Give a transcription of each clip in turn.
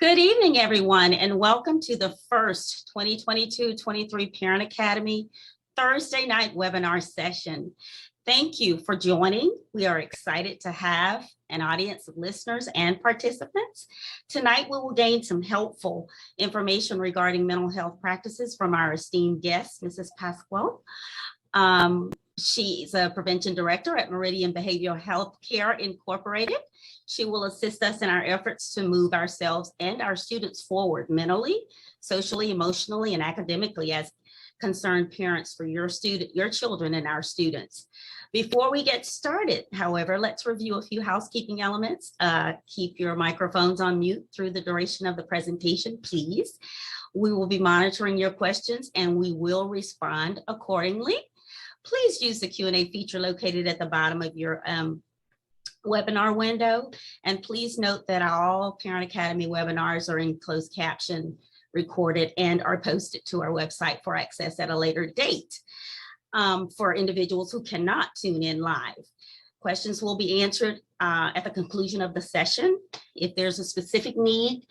Good evening, everyone, and welcome to the first 2022-23 Parent Academy Thursday night webinar session. Thank you for joining. We are excited to have an audience of listeners and participants. Tonight, we will gain some helpful information regarding mental health practices from our esteemed guest, Mrs. Pasquale. She's a prevention director at Meridian Behavioral Health Care Incorporated. She will assist us in our efforts to move ourselves and our students forward mentally, socially, emotionally, and academically as concerned parents for your children and our students. Before we get started, however, let's review a few housekeeping elements. Keep your microphones on mute through the duration of the presentation, please. We will be monitoring your questions and we will respond accordingly. Please use the Q&A feature located at the bottom of your webinar window. And please note that all Parent Academy webinars are in closed caption, recorded, and are posted to our website for access at a later date for individuals who cannot tune in live. Questions will be answered at the conclusion of the session. If there's a specific need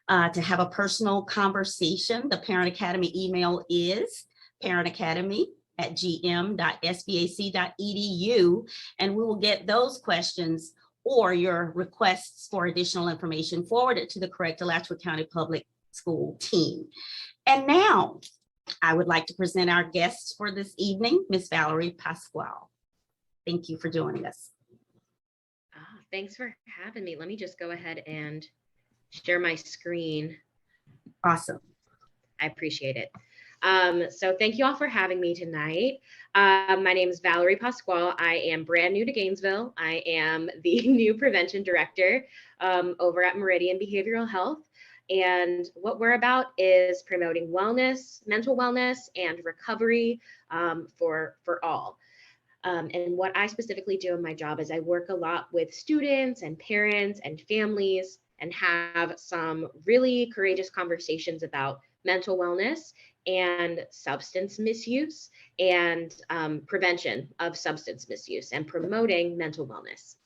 to have a personal conversation, the Parent Academy email is parentacademy@gm.sbac.edu, and we will get those questions or your requests for additional information forwarded to the correct Alachua County Public School team. And now, I would like to present our guests for this evening, Ms. Valerie Pasquale. Thank you for joining us. Thanks for having me. Let me just go ahead and share my screen. Awesome. I appreciate it. So thank you all for having me tonight. My name is Valerie Pasquale. I am brand new to Gainesville. I am the new prevention director over at Meridian Behavioral Health. And what we're about is promoting wellness, mental wellness, and recovery for all. And what I specifically do in my job is I work a lot with students and parents and families and have some really courageous conversations about mental wellness and substance misuse and prevention of substance misuse and promoting mental wellness.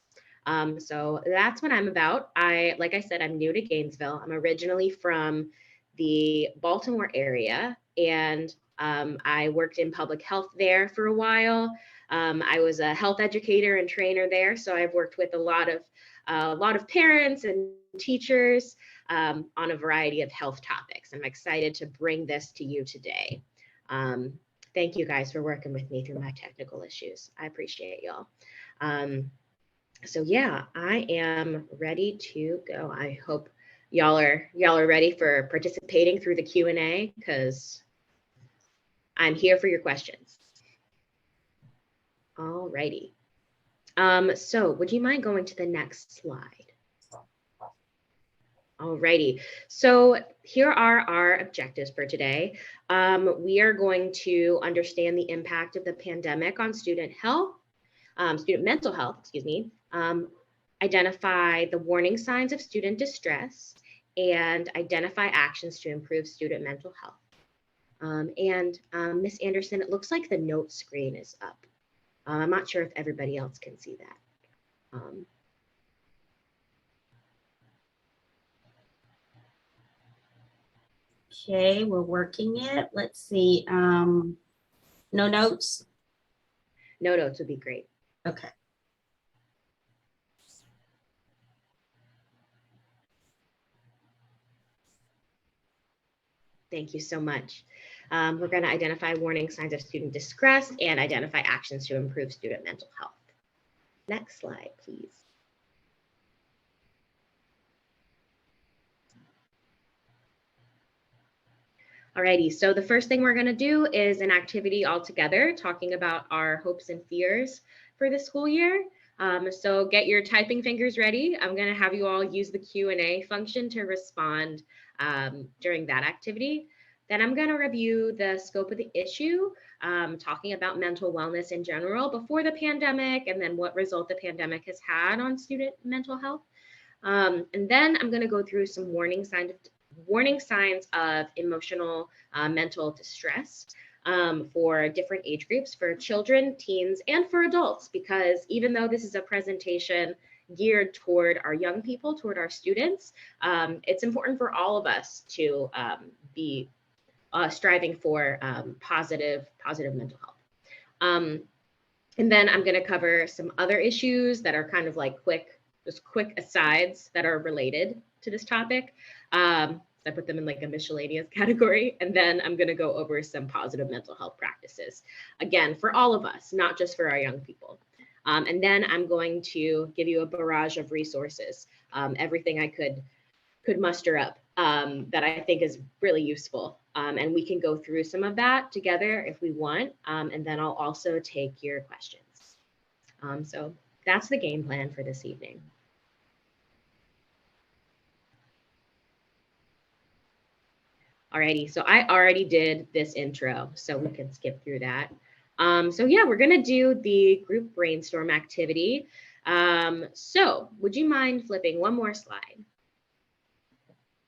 So that's what I'm about. Like I said, I'm new to Gainesville. I'm originally from the Baltimore area, and I worked in public health there for a while. I was a health educator and trainer there, so I've worked with a lot of parents and teachers on a variety of health topics. I'm excited to bring this to you today. Thank you guys for working with me through my technical issues. I appreciate y'all. So yeah, I am ready to go. I hope y'all are ready for participating through the Q&A, because I'm here for your questions. All righty. So would you mind going to the next slide? Alrighty, so here are our objectives for today. We are going to understand the impact of the pandemic on student mental health, identify the warning signs of student distress, and identify actions to improve student mental health. Ms. Anderson, it looks like the note screen is up. I'm not sure if everybody else can see that. Okay, we're working it. Let's see. No notes? No notes would be great. Okay. Thank you so much. We're going to identify warning signs of student distress and identify actions to improve student mental health. Next slide, please. Alrighty, so the first thing we're going to do is an activity all together, talking about our hopes and fears for the school year. So get your typing fingers ready. I'm going to have you all use the Q&A function to respond during that activity. Then I'm going to review the scope of the issue, talking about mental wellness in general before the pandemic, and then what result the pandemic has had on student mental health. And then I'm going to go through some warning signs of emotional mental distress for different age groups, for children, teens, and for adults, because even though this is a presentation geared toward our young people, toward our students. It's important for all of us to be striving for positive mental health. And then I'm going to cover some other issues that are kind of like quick asides that are related to this topic. I put them in like a miscellaneous category. And then I'm going to go over some positive mental health practices, again, for all of us, not just for our young people. And then I'm going to give you a barrage of resources, everything I could muster up that I think is really useful. And we can go through some of that together if we want. And then I'll also take your questions. So that's the game plan for this evening. Alrighty, so I already did this intro, so we can skip through that. So yeah, we're gonna do the group brainstorm activity. So would you mind flipping one more slide?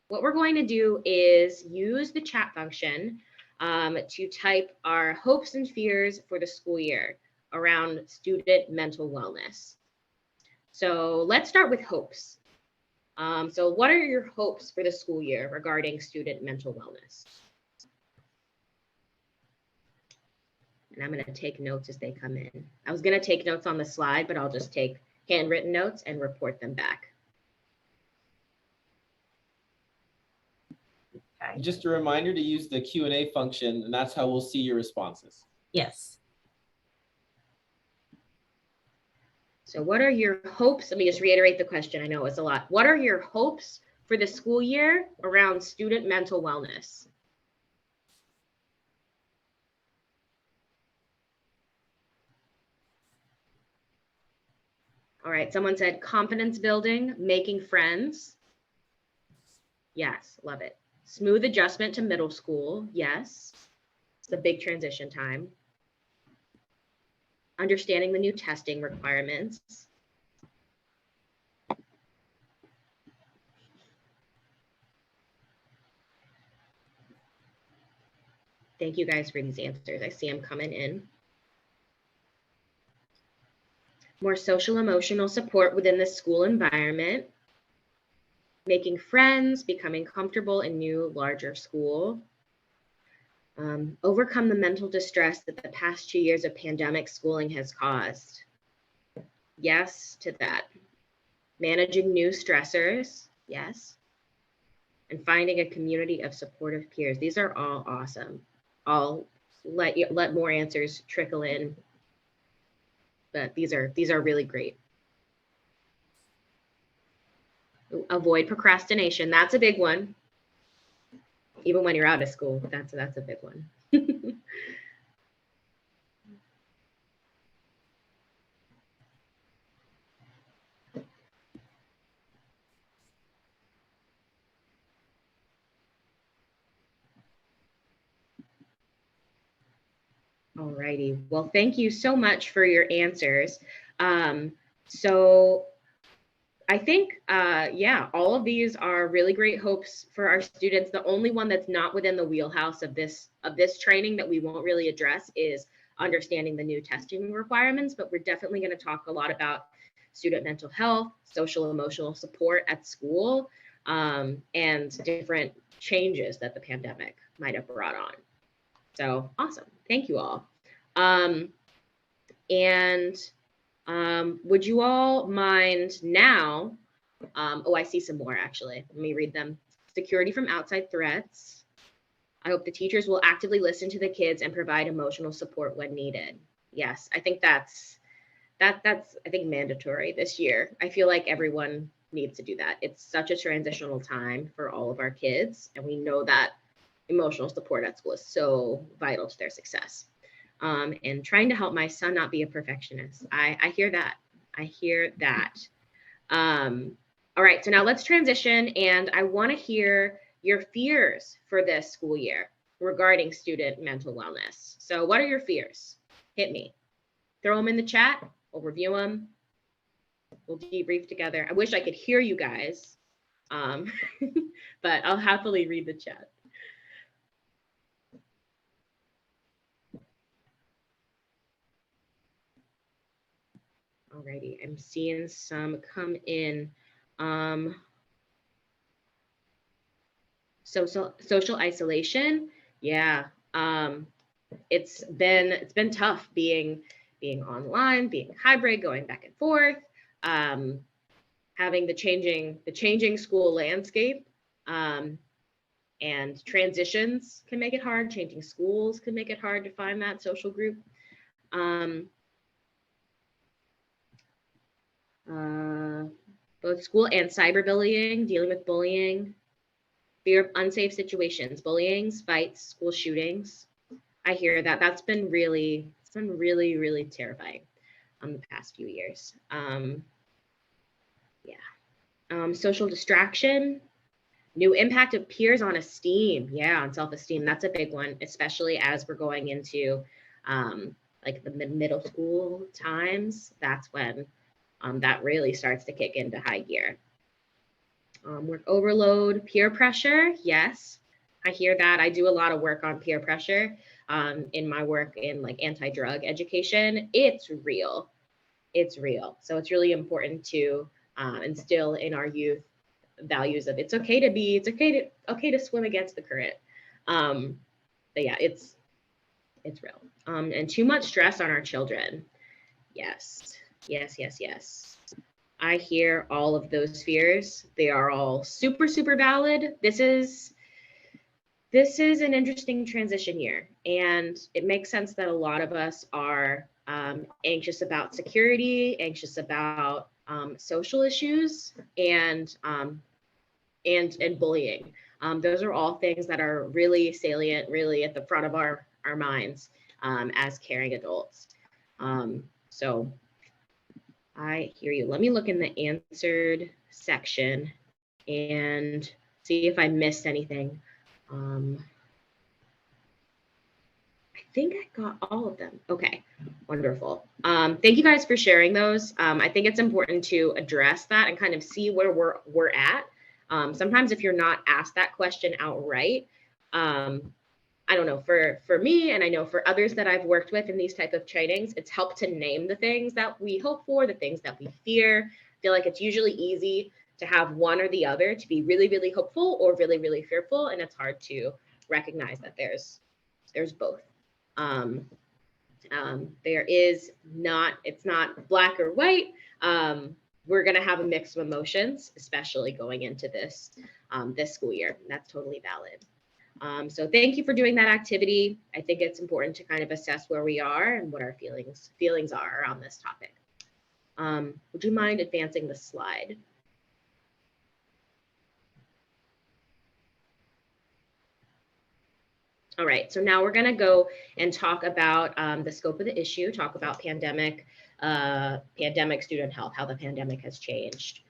What we're going to do is use the chat function to type our hopes and fears for the school year around student mental wellness. So let's start with hopes. So what are your hopes for the school year regarding student mental wellness? And I'm going to take notes as they come in. I was going to take notes on the slide, but I'll just take handwritten notes and report them back. Okay. Just a reminder to use the Q&A function, and that's how we'll see your responses. Yes. So what are your hopes? Let me just reiterate the question. I know it's a lot. What are your hopes for the school year around student mental wellness? All right, someone said confidence building, making friends. Yes, love it. Smooth adjustment to middle school. Yes, it's a big transition time. Understanding the new testing requirements. Thank you guys for these answers. I see them coming in. More social emotional support within the school environment. Making friends, becoming comfortable in new, larger school. Overcome the mental distress that the past 2 years of pandemic schooling has caused. Yes to that. Managing new stressors. Yes. And finding a community of supportive peers. These are all awesome. I'll let more answers trickle in, but these are really great. Avoid procrastination. That's a big one. Even when you're out of school, that's a big one. All righty. Well, thank you so much for your answers. So I think, yeah, all of these are really great hopes for our students. The only one that's not within the wheelhouse of this training that we won't really address is understanding the new testing requirements, but we're definitely going to talk a lot about student mental health, social emotional support at school, and different changes that the pandemic might have brought on. So awesome. Thank you all. Would you all mind now? Oh, I see some more actually. Let me read them. Security from outside threats. I hope the teachers will actively listen to the kids and provide emotional support when needed. Yes, I think that's I think mandatory this year. I feel like everyone needs to do that. It's such a transitional time for all of our kids, and we know that emotional support at school is so vital to their success. And trying to help my son not be a perfectionist. I hear that. I hear that. All right, so now let's transition, and I want to hear your fears for this school year regarding student mental wellness. So what are your fears? Hit me. Throw them in the chat. We'll review them. We'll debrief together. I wish I could hear you guys, but I'll happily read the chat. Alrighty, I'm seeing some come in. Social isolation. Yeah. It's been tough being online, being hybrid, going back and forth, having the changing school landscape, and transitions can make it hard. Changing schools can make it hard to find that social group. Both school and cyberbullying, dealing with bullying, fear of unsafe situations, bullying, fights, school shootings. I hear that. It's been really, really terrifying the past few years. Social distraction, new impact of peers on esteem. Yeah, on self-esteem. That's a big one, especially as we're going into like the middle school times. That's when that really starts to kick into high gear. Work overload, peer pressure. Yes, I hear that. I do a lot of work on peer pressure in my work in like anti-drug education. It's real. So it's really important to instill in our youth values of it's okay to swim against the current. But yeah, it's real. And too much stress on our children. Yes. I hear all of those fears. They are all super valid. This is an interesting transition year, and it makes sense that a lot of us are anxious about security, anxious about social issues, and bullying. Those are all things that are really salient, really at the front of our minds as caring adults. So I hear you. Let me look in the answered section and see if I missed anything. I think I got all of them. Okay, wonderful. Thank you guys for sharing those. I think it's important to address that and kind of see where we're at. Sometimes if you're not asked that question outright, I don't know, for me, and I know for others that I've worked with in these type of trainings, it's helped to name the things that we hope for, the things that we fear. I feel like it's usually easy to have one or the other, to be really hopeful or really fearful, and it's hard to recognize that there's both. It's not black or white. We're gonna have a mix of emotions, especially going into this school year. That's totally valid. So thank you for doing that activity. I think it's important to kind of assess where we are and what our feelings are around this topic. Would you mind advancing the slide? All right, so now we're gonna go and talk about the scope of the issue, talk about pandemic student health, how the pandemic has changed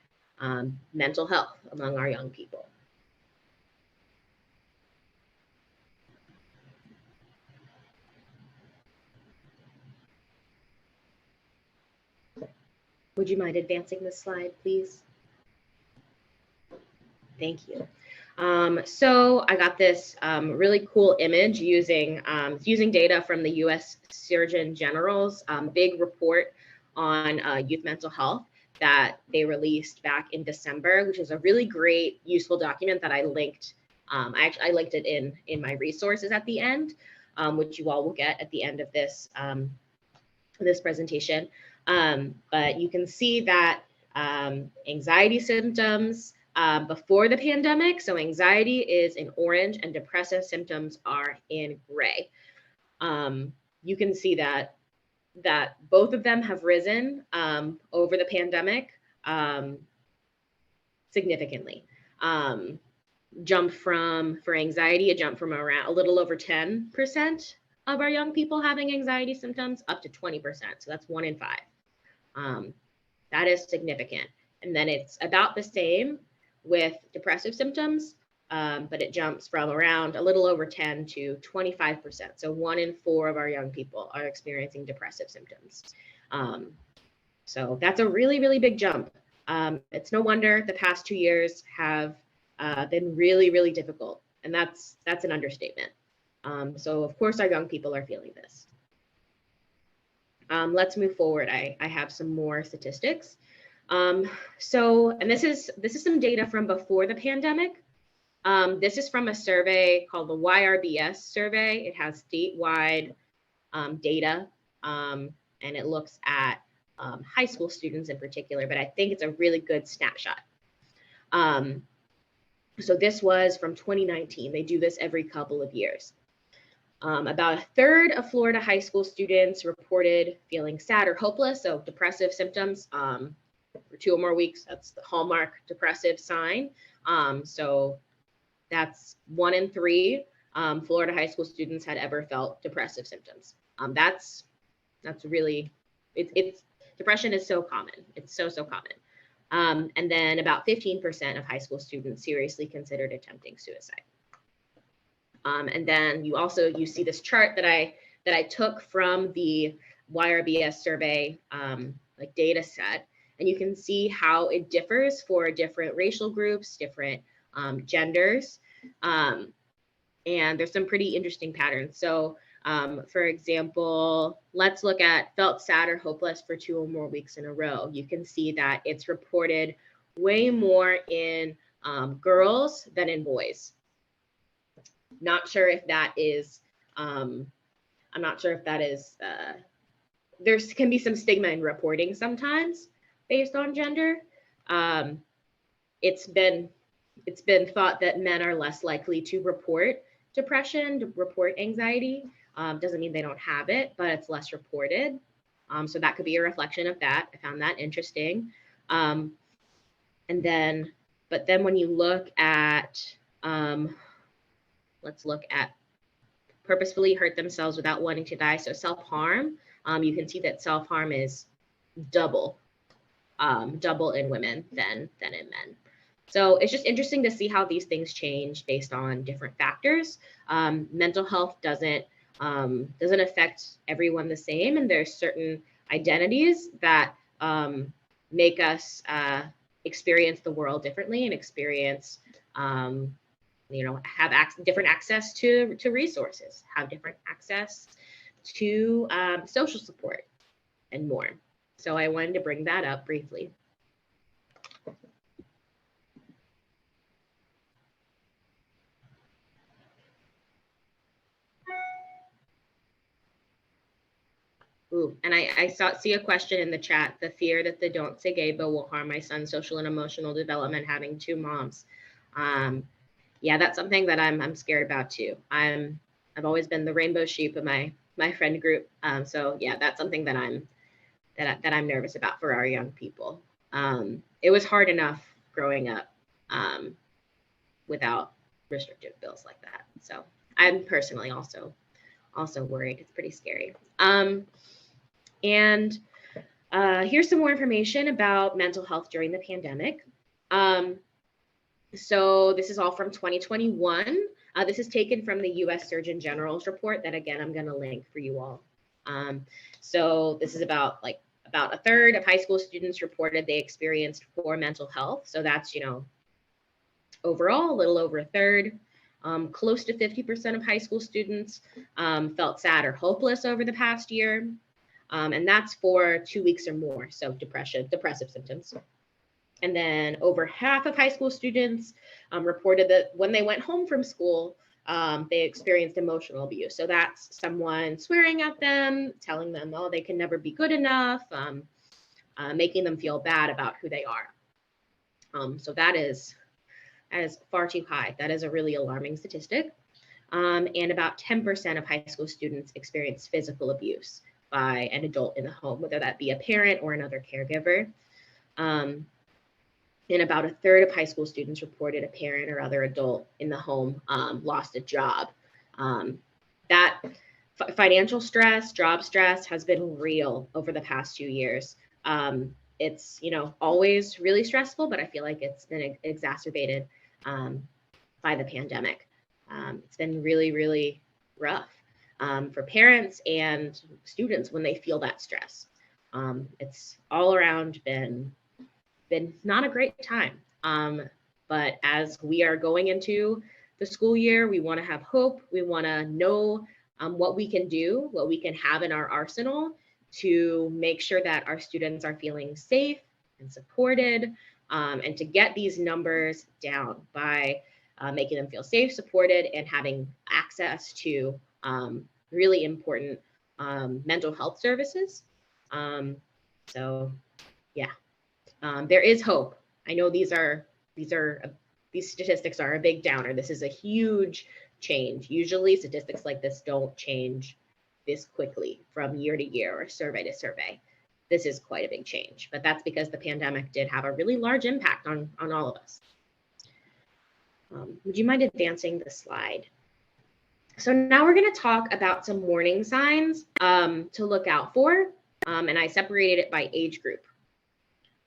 mental health among our young people. Would you mind advancing this slide, please? Thank you. So I got this really cool image using data from the U.S. Surgeon General's big report on youth mental health that they released back in December, which is a really great, useful document that I linked. I linked it in my resources at the end, which you all will get at the end of this presentation. But you can see that anxiety symptoms before the pandemic, so anxiety is in orange and depressive symptoms are in gray. You can see that both of them have risen over the pandemic significantly. For anxiety, it jumped from around a little over 10% of our young people having anxiety symptoms up to 20%. So that's 1 in 5. That is significant. And then it's about the same with depressive symptoms, but it jumps from around a little over 10 to 25%. So 1 in 4 of our young people are experiencing depressive symptoms. So that's a really big jump. It's no wonder the past 2 years have been really difficult, and that's an understatement. So of course our young people are feeling this. Let's move forward. I have some more statistics. And this is some data from before the pandemic. This is from a survey called the YRBS survey. It has statewide data, and it looks at high school students in particular, but I think it's a really good snapshot. So this was from 2019. They do this every couple of years. About a third of Florida high school students reported feeling sad or hopeless, so depressive symptoms for 2 or more weeks. That's the hallmark depressive sign. So that's 1 in 3 Florida high school students had ever felt depressive symptoms. That's really, it's depression is so common. It's so common. And then about 15% of high school students seriously considered attempting suicide. And then you see this chart that I took from the YRBS survey like data set, and you can see how it differs for different racial groups, different genders, and there's some pretty interesting patterns. So for example, let's look at felt sad or hopeless for 2 or more weeks in a row. You can see that it's reported way more in girls than in boys. Not sure if that is, I'm not sure if that is, there can be some stigma in reporting sometimes based on gender. It's been thought that men are less likely to report depression, to report anxiety. Doesn't mean they don't have it, but it's less reported. So that could be a reflection of that. I found that interesting. But then when you look at, let's look at purposefully hurt themselves without wanting to die. So self-harm, you can see that self-harm is double in women than in men. So it's just interesting to see how these things change based on different factors. Mental health doesn't affect everyone the same, and there's certain identities that make us experience the world differently and experience have different access to resources, have different access to social support and more. So I wanted to bring that up briefly. Ooh, and I see a question in the chat, the fear that the Don't Say Gay bill will harm my son's social and emotional development having 2 moms. Yeah, that's something that I'm scared about too. I've always been the rainbow sheep of my friend group. So yeah, that's something that I'm nervous about for our young people. It was hard enough growing up without restrictive bills like that. So I'm personally also worried. It's pretty scary. And here's some more information about mental health during the pandemic. So this is all from 2021. This is taken from the US Surgeon General's report that, again, I'm going to link for you all. So this is about a third of high school students reported they experienced poor mental health. So that's, overall, a little over a third. Close to 50% of high school students felt sad or hopeless over the past year. And that's for 2 weeks or more. So depressive symptoms. And then over half of high school students reported that when they went home from school, they experienced emotional abuse. So that's someone swearing at them, telling them, oh, they can never be good enough, making them feel bad about who they are. So that is far too high. That is a really alarming statistic. And about 10% of high school students experience physical abuse by an adult in the home, whether that be a parent or another caregiver. And about a third of high school students reported a parent or other adult in the home lost a job. That financial stress, job stress has been real over the past 2 years. It's always really stressful, but I feel like it's been exacerbated by the pandemic. It's been really, really rough for parents and students when they feel that stress. It's all around been not a great time. But as we are going into the school year, we want to have hope. We want to know what we can do, what we can have in our arsenal to make sure that our students are feeling safe and supported, and to get these numbers down by making them feel safe, supported, and having access to really important mental health services. So yeah, there is hope. I know these statistics are a big downer. This is a huge change. Usually statistics like this don't change this quickly from year to year or survey to survey. This is quite a big change, but that's because the pandemic did have a really large impact on all of us. Would you mind advancing the slide? So now we're going to talk about some warning signs to look out for, and I separated it by age group.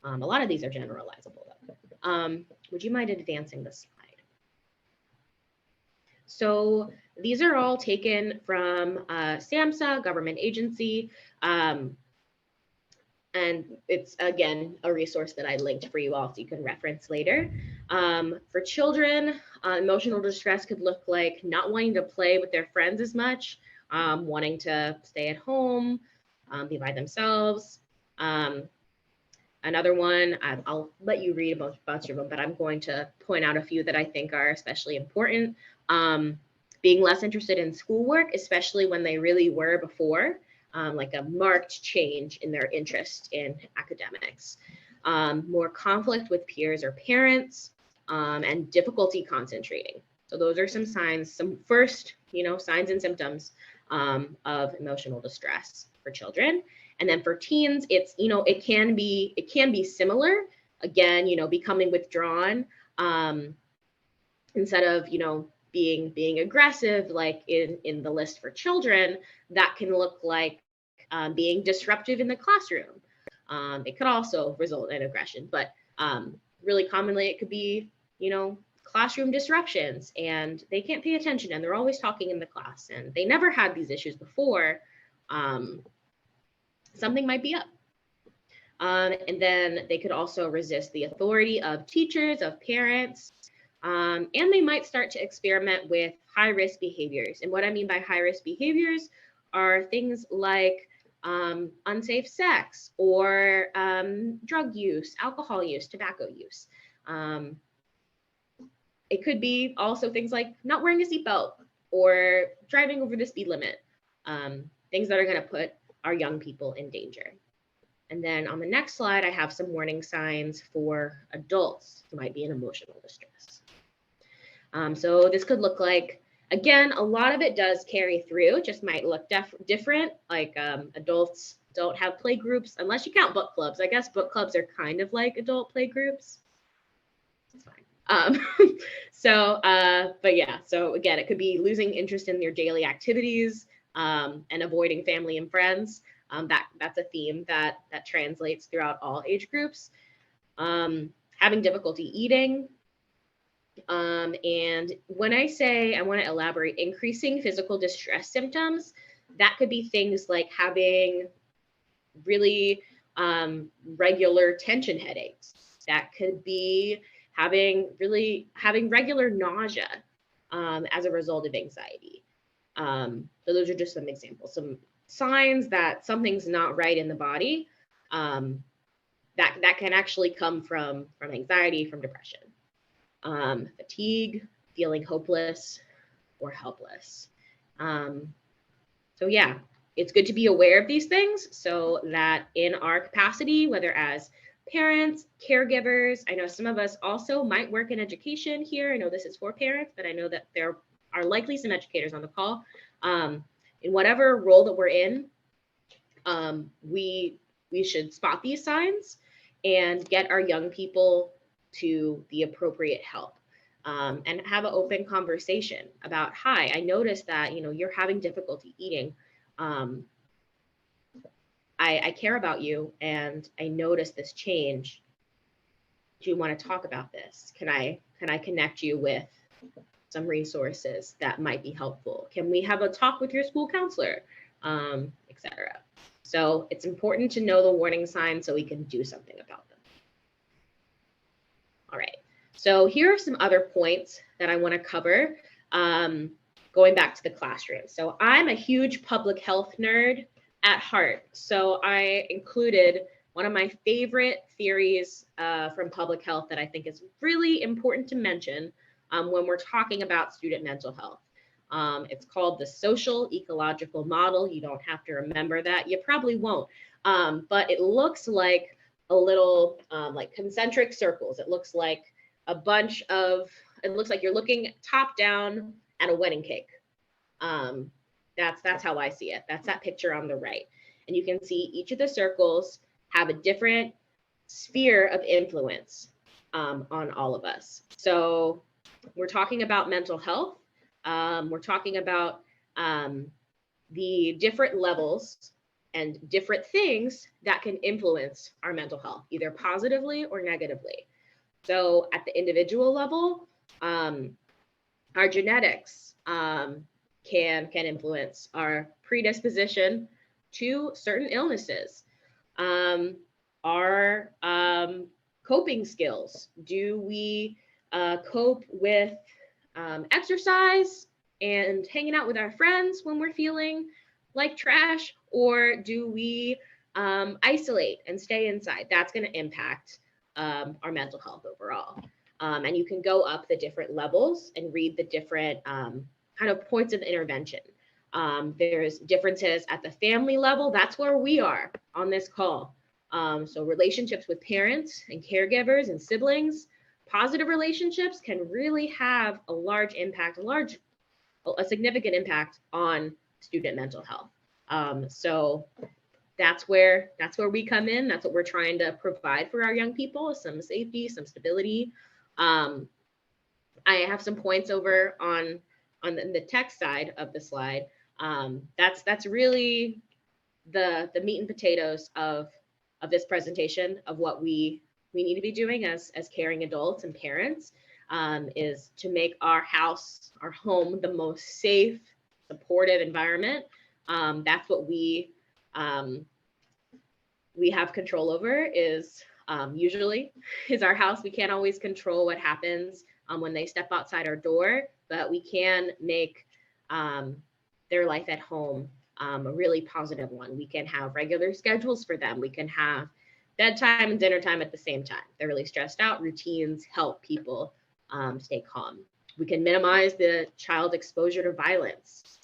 A lot of these are generalizable though. Would you mind advancing the slide? So these are all taken from SAMHSA, government agency, and it's, again, a resource that I linked for you all so you can reference later. For children, emotional distress could look like not wanting to play with their friends as much, wanting to stay at home, be by themselves. Another one, I'll let you read a bunch of them, but I'm going to point out a few that I think are especially important. Being less interested in schoolwork, especially when they really were before. Like a marked change in their interest in academics, more conflict with peers or parents, and difficulty concentrating. So those are some signs, some first, signs and symptoms of emotional distress for children. And then for teens, it's, it can be similar. Again, becoming withdrawn, instead of, being aggressive, like in the list for children, that can look like being disruptive in the classroom. It could also result in aggression, but really commonly it could be, classroom disruptions, and they can't pay attention and they're always talking in the class and they never had these issues before. Something might be up. And then they could also resist the authority of teachers, of parents, and they might start to experiment with high-risk behaviors. And what I mean by high-risk behaviors are things like unsafe sex or drug use, alcohol use, tobacco use. It could be also things like not wearing a seatbelt or driving over the speed limit, things that are going to put our young people in danger. And then on the next slide, I have some warning signs for adults who might be in emotional distress. So this could look like, again, a lot of it does carry through. It just might look different. Like adults don't have play groups, unless you count book clubs. I guess book clubs are kind of like adult play groups. It's fine. But yeah, so again, it could be losing interest in their daily activities and avoiding family and friends. That's a theme that translates throughout all age groups. Having difficulty eating. And when I say I want to elaborate, increasing physical distress symptoms, that could be things like having really regular tension headaches. That could be having regular nausea as a result of anxiety. So those are just some examples, some signs that something's not right in the body, that can actually come from anxiety, from depression. Fatigue, feeling hopeless or helpless. So yeah, it's good to be aware of these things so that in our capacity, whether as parents, caregivers, I know some of us also might work in education here. I know this is for parents, but I know that there are likely some educators on the call. In whatever role that we're in, we should spot these signs and get our young people to the appropriate help, and have an open conversation about, hi, I noticed that, you're having difficulty eating. I care about you and I noticed this change. Do you want to talk about this? Can I connect you with some resources that might be helpful? Can we have a talk with your school counselor, etc. So it's important to know the warning signs so we can do something about them. All right, so here are some other points that I want to cover, going back to the classroom. So I'm a huge public health nerd. at heart. So I included one of my favorite theories from public health that I think is really important to mention when we're talking about student mental health. It's called the social ecological model. You don't have to remember that. You probably won't. But it looks like a little like concentric circles. It looks like a bunch of, it looks like you're looking top down at a wedding cake. That's how I see it. That's that picture on the right. And you can see each of the circles have a different sphere of influence on all of us. So we're talking about mental health. We're talking about the different levels and different things that can influence our mental health, either positively or negatively. So at the individual level, our genetics can influence our predisposition to certain illnesses. Our coping skills. Do we cope with exercise and hanging out with our friends when we're feeling like trash, or do we isolate and stay inside? That's going to impact our mental health overall. And you can go up the different levels and read the different kind of points of intervention. There's differences at the family level. That's where we are on this call. So relationships with parents and caregivers and siblings, positive relationships can really have a large impact, a significant impact on student mental health. So that's where we come in. That's what we're trying to provide for our young people, some safety, some stability. I have some points over on the text side of the slide. That's really the meat and potatoes of this presentation of what we need to be doing as caring adults and parents, is to make our house, our home, the most safe, supportive environment. That's what we have control over, is usually is our house. We can't always control what happens when they step outside our door, but we can make their life at home a really positive one. We can have regular schedules for them. We can have bedtime and dinner time at the same time. They're really stressed out. Routines help people stay calm. We can minimize the child exposure to violence.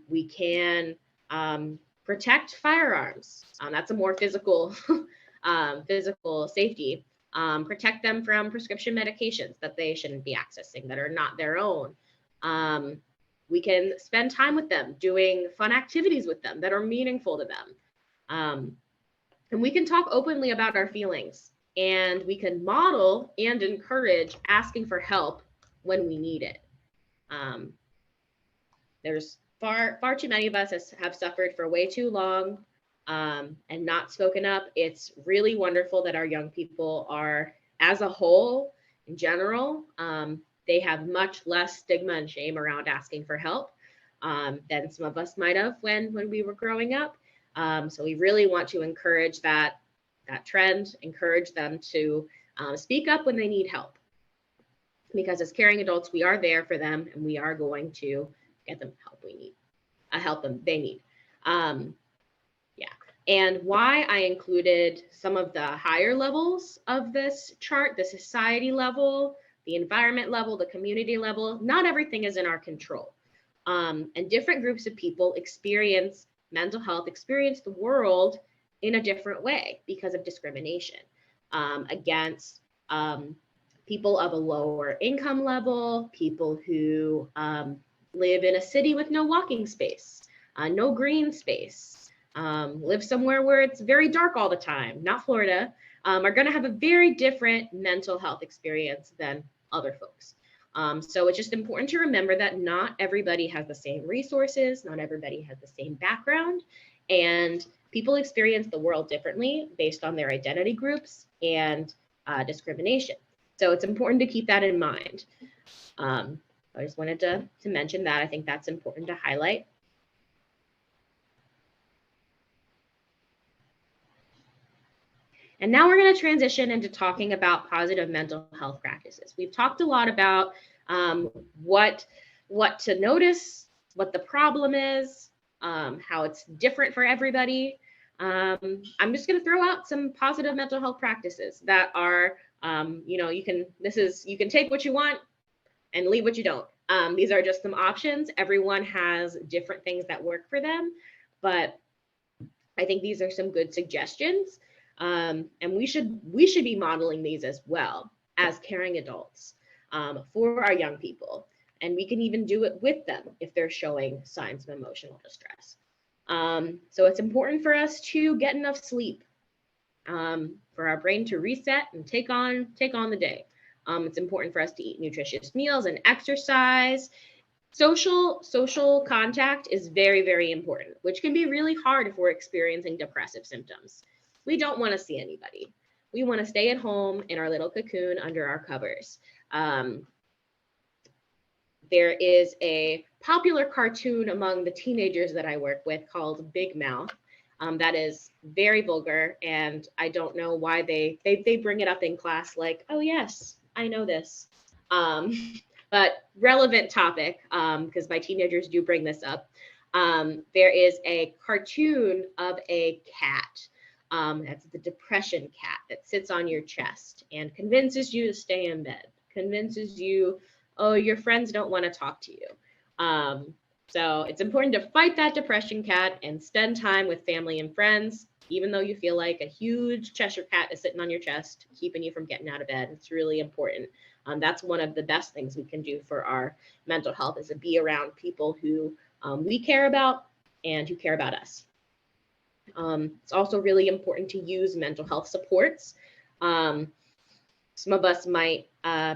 We can protect firearms. That's a more physical safety. Protect them from prescription medications that they shouldn't be accessing, that are not their own. We can spend time with them, doing fun activities with them that are meaningful to them. And we can talk openly about our feelings, and we can model and encourage asking for help when we need it. There's far too many of us have suffered for way too long and not spoken up. It's really wonderful that our young people are, as a whole, in general, they have much less stigma and shame around asking for help than some of us might have when we were growing up. So we really want to encourage that trend, encourage them to speak up when they need help. Because as caring adults, we are there for them, and we are going to get them help they need. And why I included some of the higher levels of this chart, the society level, the environment level, the community level. Not everything is in our control. And different groups of people experience mental health, experience the world in a different way because of discrimination against people of a lower income level, people who live in a city with no walking space, no green space, live somewhere where it's very dark all the time, not Florida, are going to have a very different mental health experience than other folks. So it's just important to remember that not everybody has the same resources, not everybody has the same background, and people experience the world differently based on their identity groups and discrimination. So it's important to keep that in mind. I just wanted to mention that. I think that's important to highlight. And now we're going to transition into talking about positive mental health practices. We've talked a lot about what to notice, what the problem is, how it's different for everybody. I'm just going to throw out some positive mental health practices that are, you can take what you want and leave what you don't. These are just some options. Everyone has different things that work for them, but I think these are some good suggestions. And we should be modeling these as well as caring adults for our young people. And we can even do it with them if they're showing signs of emotional distress. So it's important for us to get enough sleep, for our brain to reset and take on the day. It's important for us to eat nutritious meals and exercise. Social contact is very, very important, which can be really hard if we're experiencing depressive symptoms. We don't want to see anybody. We want to stay at home in our little cocoon under our covers. There is a popular cartoon among the teenagers that I work with called Big Mouth. That is very vulgar, and I don't know why they bring it up in class like, oh yes, I know this. But relevant topic, because my teenagers do bring this up. There is a cartoon of a cat. That's the depression cat that sits on your chest and convinces you to stay in bed, convinces you, oh, your friends don't want to talk to you. So it's important to fight that depression cat and spend time with family and friends, even though you feel like a huge Cheshire cat is sitting on your chest, keeping you from getting out of bed. It's really important. That's one of the best things we can do for our mental health, is to be around people who we care about and who care about us. It's also really important to use mental health supports. Some of us might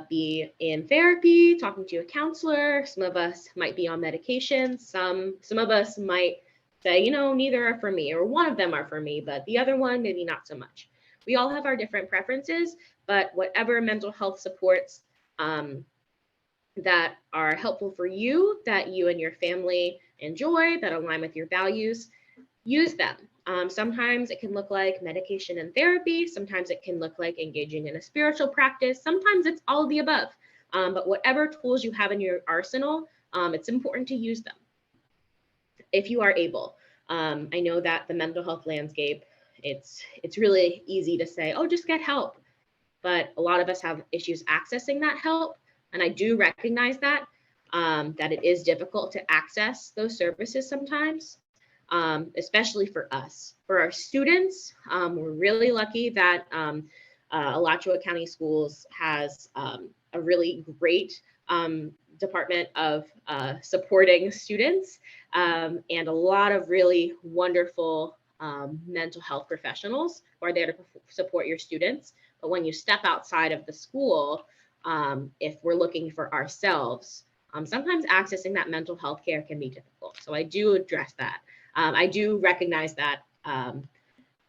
be in therapy, talking to a counselor. Some of us might be on medication. Some of us might say, neither are for me, or one of them are for me, but the other one, maybe not so much. We all have our different preferences, but whatever mental health supports that are helpful for you, that you and your family enjoy, that align with your values, use them. Sometimes it can look like medication and therapy. Sometimes it can look like engaging in a spiritual practice. Sometimes it's all of the above. But whatever tools you have in your arsenal, it's important to use them if you are able. I know that the mental health landscape, it's really easy to say, oh, just get help. But a lot of us have issues accessing that help. And I do recognize that it is difficult to access those services sometimes. Especially for us. For our students, we're really lucky that Alachua County Schools has a really great department of supporting students and a lot of really wonderful mental health professionals who are there to support your students. But when you step outside of the school, if we're looking for ourselves, sometimes accessing that mental health care can be difficult. So I do address that. I do recognize that, and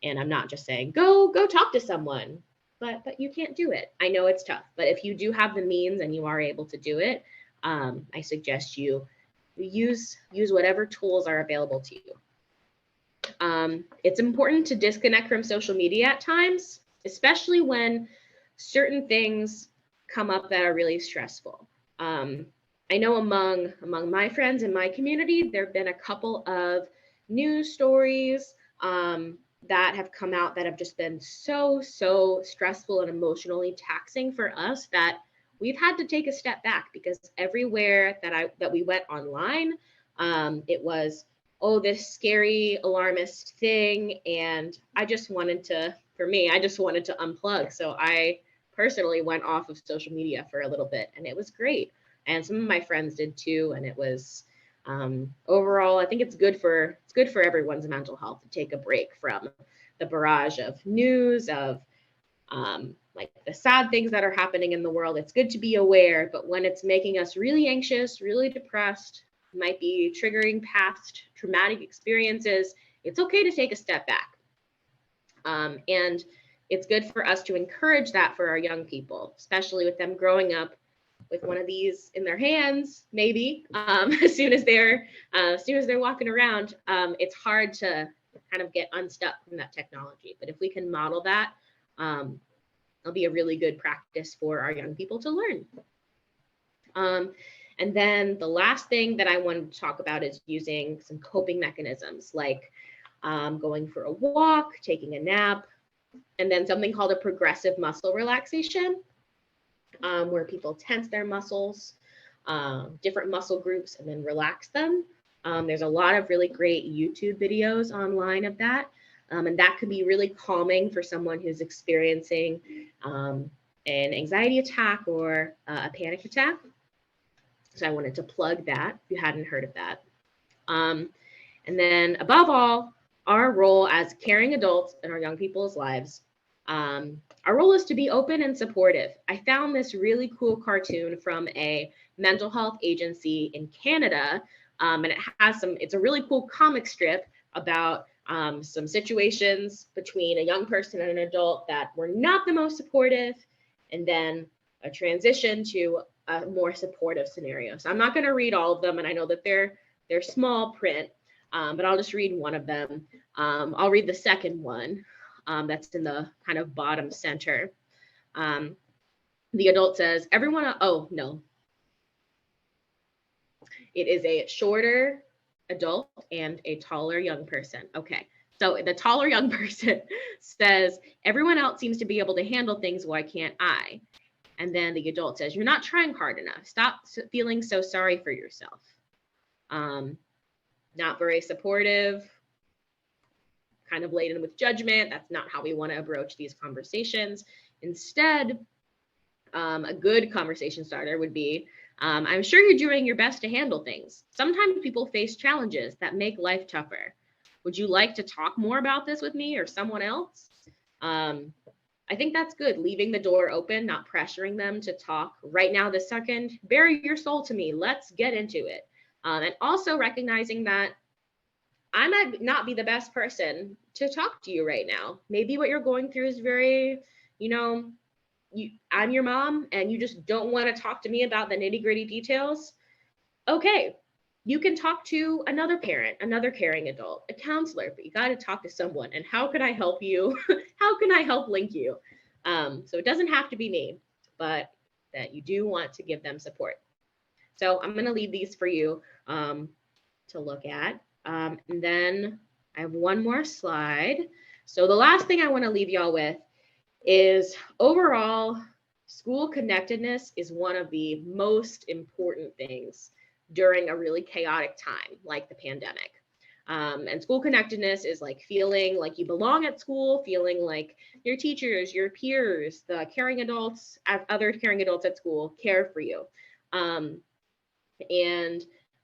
I'm not just saying go talk to someone, but you can't do it. I know it's tough, but if you do have the means and you are able to do it, I suggest you use whatever tools are available to you. It's important to disconnect from social media at times, especially when certain things come up that are really stressful. I know among my friends in my community, there have been a couple of news stories that have come out that have just been so stressful and emotionally taxing for us that we've had to take a step back, because everywhere that we went online, it was, oh, this scary alarmist thing, and I just wanted to unplug. So I personally went off of social media for a little bit, and it was great, and some of my friends did too, and it was overall, I think it's good for everyone's mental health to take a break from the barrage of news, of like the sad things that are happening in the world. It's good to be aware, but when it's making us really anxious, really depressed, might be triggering past traumatic experiences, it's okay to take a step back. And it's good for us to encourage that for our young people, especially with them growing up with one of these in their hands, maybe as soon as they're walking around. It's hard to kind of get unstuck from that technology. But if we can model that, it'll be a really good practice for our young people to learn. And then the last thing that I wanted to talk about is using some coping mechanisms like going for a walk, taking a nap, and then something called a progressive muscle relaxation, where people tense their muscles, different muscle groups, and then relax them. There's a lot of really great YouTube videos online of that. And that could be really calming for someone who's experiencing an anxiety attack or a panic attack. So I wanted to plug that if you hadn't heard of that. And then above all, our role as caring adults in our young people's lives, our role is to be open and supportive. I found this really cool cartoon from a mental health agency in Canada. And it's a really cool comic strip about some situations between a young person and an adult that were not the most supportive, and then a transition to a more supportive scenario. So I'm not going to read all of them, and I know that they're small print, but I'll just read one of them. I'll read the second one that's in the kind of bottom center. The adult says, oh no. It is a shorter adult and a taller young person. Okay, so the taller young person says, everyone else seems to be able to handle things, why can't I? And then the adult says, you're not trying hard enough. Stop feeling so sorry for yourself. Not very supportive, kind of laden with judgment. That's not how we want to approach these conversations. Instead, a good conversation starter would be, I'm sure you're doing your best to handle things. Sometimes people face challenges that make life tougher. Would you like to talk more about this with me or someone else? I think that's good. Leaving the door open, not pressuring them to talk right now, this second. Bare your soul to me. Let's get into it. And also recognizing that I might not be the best person to talk to you right now. Maybe what you're going through is very, I'm your mom and you just don't want to talk to me about the nitty-gritty details. Okay, you can talk to another parent, another caring adult, a counselor, but you got to talk to someone. And how can I help you? How can I help link you? So it doesn't have to be me, but that you do want to give them support. So I'm going to leave these for you to look at. And then I have one more slide. So the last thing I want to leave y'all with is overall, school connectedness is one of the most important things during a really chaotic time like the pandemic. And school connectedness is like feeling like you belong at school, feeling like your teachers, your peers, the caring adults, other caring adults at school care for you. I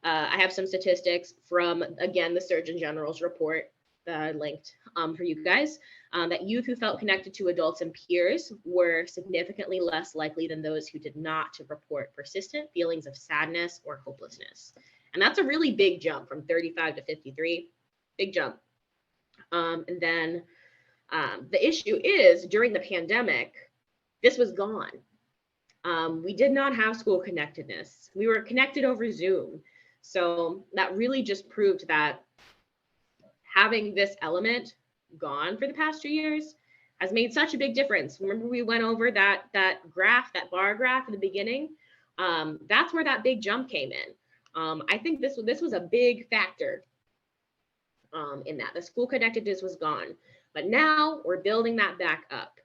have some statistics from, again, the Surgeon General's report that I linked for you guys, that youth who felt connected to adults and peers were significantly less likely than those who did not to report persistent feelings of sadness or hopelessness. And that's a really big jump from 35 to 53, big jump. And then the issue is during the pandemic, this was gone. We did not have school connectedness. We were connected over Zoom. So that really just proved that having this element gone for the past 2 years has made such a big difference. Remember we went over that graph, that bar graph at the beginning? That's where that big jump came in. I think this was a big factor in that. The school connectedness was gone, but now we're building that back up.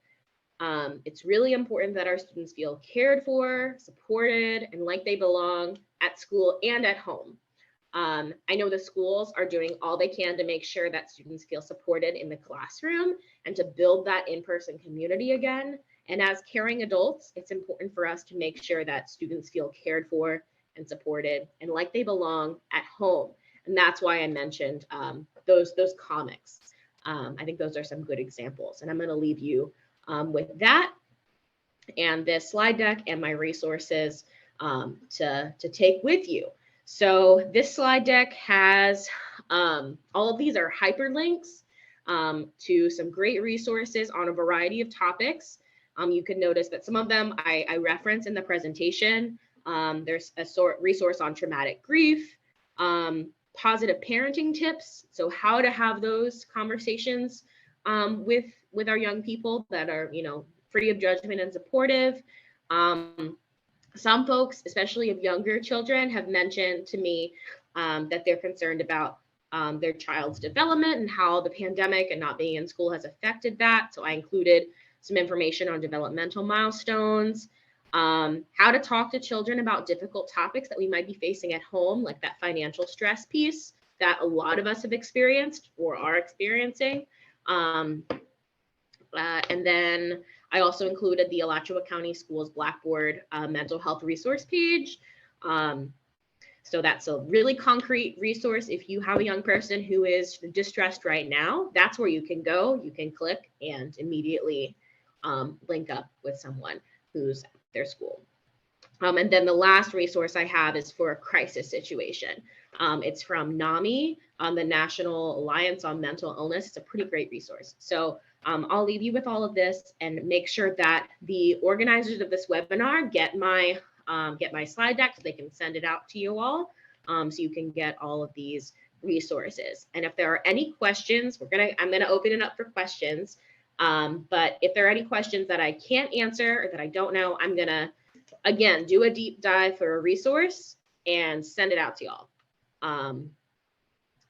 It's really important that our students feel cared for, supported, and like they belong at school and at home. I know the schools are doing all they can to make sure that students feel supported in the classroom and to build that in-person community again. And as caring adults, it's important for us to make sure that students feel cared for and supported and like they belong at home. And that's why I mentioned those comics. I think those are some good examples. And I'm going to leave you with that and this slide deck and my resources to take with you. So this slide deck has, all of these are hyperlinks to some great resources on a variety of topics. You can notice that some of them I reference in the presentation. There's a resource on traumatic grief, positive parenting tips. So how to have those conversations with our young people that are, free of judgment and supportive. some folks, especially of younger children, have mentioned to me that they're concerned about their child's development and how the pandemic and not being in school has affected that. So I included some information on developmental milestones, how to talk to children about difficult topics that we might be facing at home, like that financial stress piece that a lot of us have experienced or are experiencing. And then I also included the Alachua County Schools Blackboard mental health resource page. So that's a really concrete resource. If you have a young person who is distressed right now, that's where you can go. You can click and immediately link up with someone who's at their school. And then the last resource I have is for a crisis situation. It's from NAMI, the National Alliance on Mental Illness. It's a pretty great resource. So I'll leave you with all of this and make sure that the organizers of this webinar get my slide deck so they can send it out to you all, so you can get all of these resources. And if there are any questions, I'm gonna open it up for questions. But if there are any questions that I can't answer or that I don't know, I'm gonna, again, do a deep dive for a resource and send it out to y'all.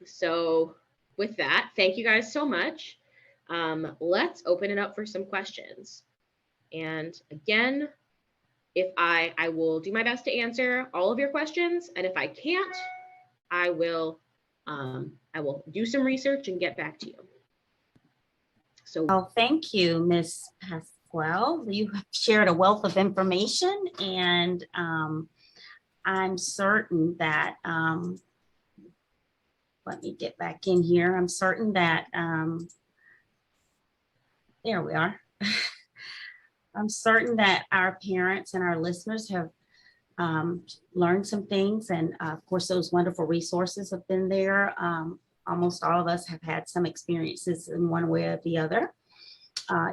So with that, thank you guys so much. Let's open it up for some questions. And again, if I will do my best to answer all of your questions, and if I can't, I will do some research and get back to you. So, well, thank you, Ms. Pasquale. You have shared a wealth of information, and I'm certain that, let me get back in here. I'm certain that, there we are. I'm certain that our parents and our listeners have learned some things. And of course, those wonderful resources have been there. Almost all of us have had some experiences in one way or the other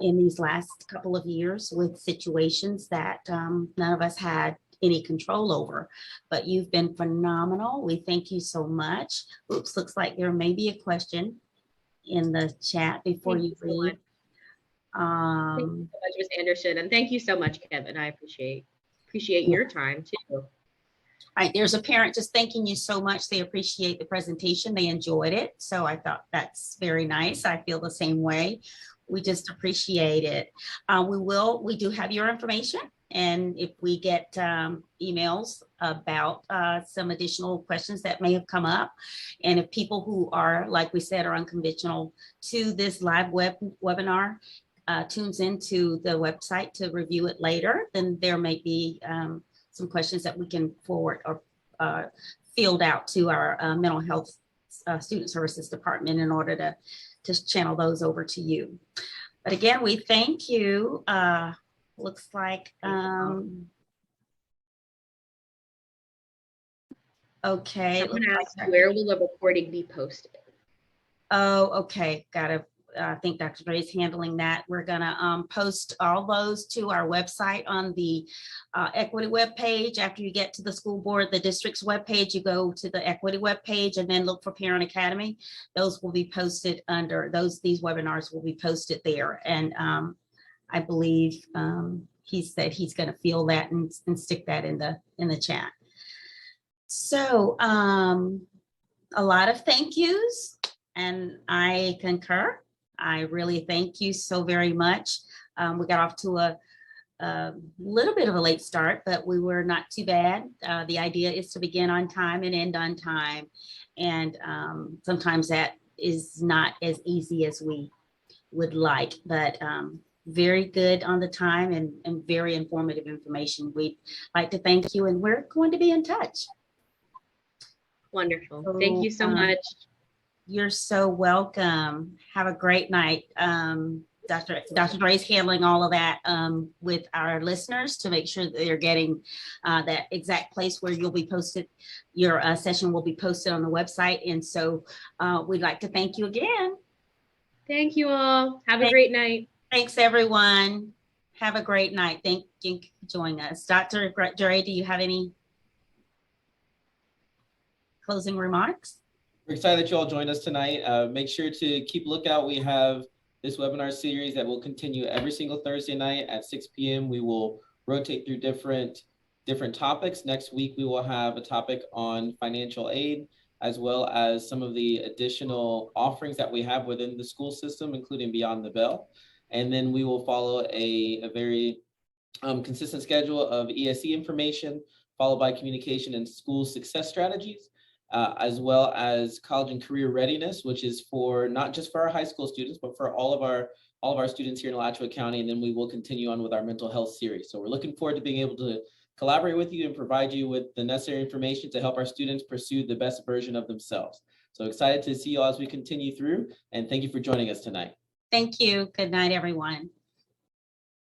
in these last couple of years with situations that none of us had any control over. But you've been phenomenal. We thank you so much. Oops, looks like there may be a question in the chat before you read. Thank you so much, Ms. Anderson, and thank you so much, Kevin. I appreciate your time too. All right, there's a parent just thanking you so much. They appreciate the presentation. They enjoyed it. So I thought that's very nice. I feel the same way. We just appreciate it. We do have your information. And if we get emails about some additional questions that may have come up, and if people who are, like we said, are unconventional to this live webinar, tunes into the website to review it later, then there may be some questions that we can forward or field out to our mental health student services department in order to channel those over to you. But again, we thank you. Looks like, okay. I'm gonna ask, where will the recording be posted? Oh, okay, got it. I think Dr. Dre is handling that. We're gonna post all those to our website on the equity webpage. After you get to the school board, the district's webpage, you go to the equity webpage and then look for Parent Academy. Those will be posted under these webinars will be posted there. And I believe he said he's gonna fill that and stick that in the chat. So a lot of thank yous, and I concur. I really thank you so very much. We got off to a little bit of a late start, but we were not too bad. The idea is to begin on time and end on time. And sometimes that is not as easy as we would like, but very good on the time and very informative information. We'd like to thank you, and we're going to be in touch. Wonderful. Thank you so much. You're so welcome. Have a great night. Dr. Dre's handling all of that with our listeners to make sure that they're getting that exact place where you'll be posted. Your session will be posted on the website. And so we'd like to thank you again. Thank you all. Have a great night. Thanks, everyone. Have a great night. Thank you for joining us. Dr. Dre, do you have any closing remarks? We're excited that you all joined us tonight. Make sure to keep a lookout. We have this webinar series that will continue every single Thursday night at 6 p.m. We will rotate through different different topics. Next week, we will have a topic on financial aid, as well as some of the additional offerings that we have within the school system, including Beyond the Bell. And then we will follow a very consistent schedule of ESE information, followed by communication and school success strategies, as well as college and career readiness, which is for not just for our high school students, but for all of our students here in Alachua County. And then we will continue on with our mental health series. So we're looking forward to being able to collaborate with you and provide you with the necessary information to help our students pursue the best version of themselves. So excited to see you all as we continue through, and thank you for joining us tonight. Thank you. Good night, everyone.